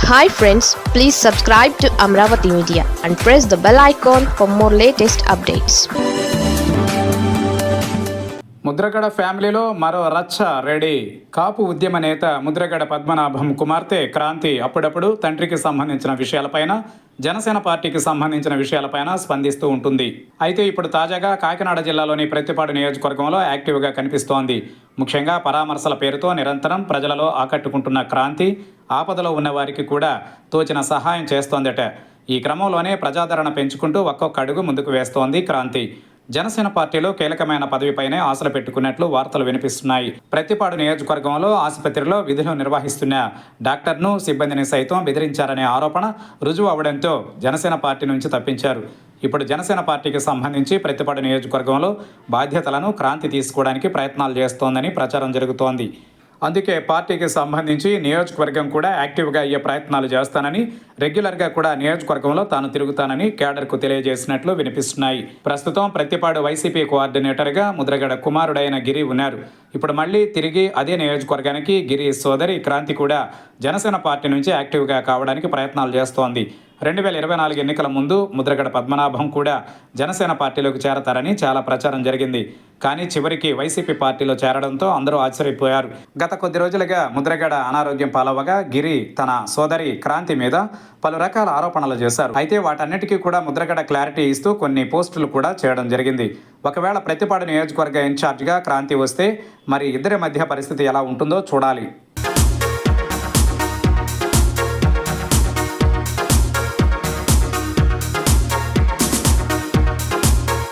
Hi friends, please subscribe to Amravati Media and press the bell icon for more latest updates. Mudragada ఫ్యామిలీలో మరో రచ్చ ready. కాపు ఉద్యమ నేత ముద్రగడ పద్మనాభం కుమార్తె క్రాంతి అప్పుడప్పుడు తండ్రికి సంబంధించిన విషయాలపైన, జనసేన పార్టీకి సంబంధించిన విషయాలపైన స్పందిస్తూ ఉంటుంది. అయితే ఇప్పుడు తాజాగా కాకినాడ జిల్లాలోని ప్రత్తిపాడు నియోజకవర్గంలో యాక్టివ్గా కనిపిస్తోంది. ముఖ్యంగా పరామర్శల పేరుతో నిరంతరం ప్రజలలో ఆకట్టుకుంటున్న క్రాంతి ఆపదలో ఉన్న వారికి కూడా తోచిన సహాయం చేస్తోందట. ఈ క్రమంలోనే ప్రజాదరణ పెంచుకుంటూ ఒక్కొక్క అడుగు ముందుకు వేస్తోంది క్రాంతి. జనసేన పార్టీలో కీలకమైన పదవిపైనే ఆశలు పెట్టుకున్నట్లు వార్తలు వినిపిస్తున్నాయి. ప్రత్తిపాడు నియోజకవర్గంలో ఆసుపత్రిలో విధులు నిర్వహిస్తున్న డాక్టర్ను, సిబ్బందిని సైతం బెదిరించారనే ఆరోపణ రుజువు అవడంతో జనసేన పార్టీ నుంచి తప్పించారు. ఇప్పుడు జనసేన పార్టీకి సంబంధించి ప్రత్తిపాడు నియోజకవర్గంలో బాధ్యతలను క్రాంతి తీసుకోవడానికి ప్రయత్నాలు చేస్తోందని ప్రచారం జరుగుతోంది. అందుకే పార్టీకి సంబంధించి నియోజకవర్గం కూడా యాక్టివ్గా అయ్యే ప్రయత్నాలు చేస్తానని, రెగ్యులర్గా కూడా నియోజకవర్గంలో తాను తిరుగుతానని కేడర్కు తెలియజేసినట్లు వినిపిస్తున్నాయి. ప్రస్తుతం ప్రత్తిపాడు వైసీపీ కోఆర్డినేటర్గా ముద్రగడ కుమారుడైన గిరి ఉన్నారు. ఇప్పుడు మళ్ళీ తిరిగి అదే నియోజకవర్గానికి గిరి సోదరి క్రాంతి కూడా జనసేన పార్టీ నుంచి యాక్టివ్గా కావడానికి ప్రయత్నాలు చేస్తోంది. 2024 ఎన్నికల ముందు ముద్రగడ పద్మనాభం కూడా జనసేన పార్టీలోకి చేరతారని చాలా ప్రచారం జరిగింది. కానీ చివరికి వైసీపీ పార్టీలో చేరడంతో అందరూ ఆశ్చర్యపోయారు. గత కొద్ది రోజులుగా ముద్రగడ అనారోగ్యం పాలవగా గిరి తన సోదరి క్రాంతి మీద పలు రకాల ఆరోపణలు చేశారు. అయితే వాటన్నిటికీ కూడా ముద్రగడ క్లారిటీ ఇస్తూ కొన్ని పోస్టులు కూడా చేయడం జరిగింది. ఒకవేళ ప్రత్తిపాడు నియోజకవర్గ ఇన్ఛార్జిగా క్రాంతి వస్తే మరి ఇద్దరి మధ్య పరిస్థితి ఎలా ఉంటుందో చూడాలి.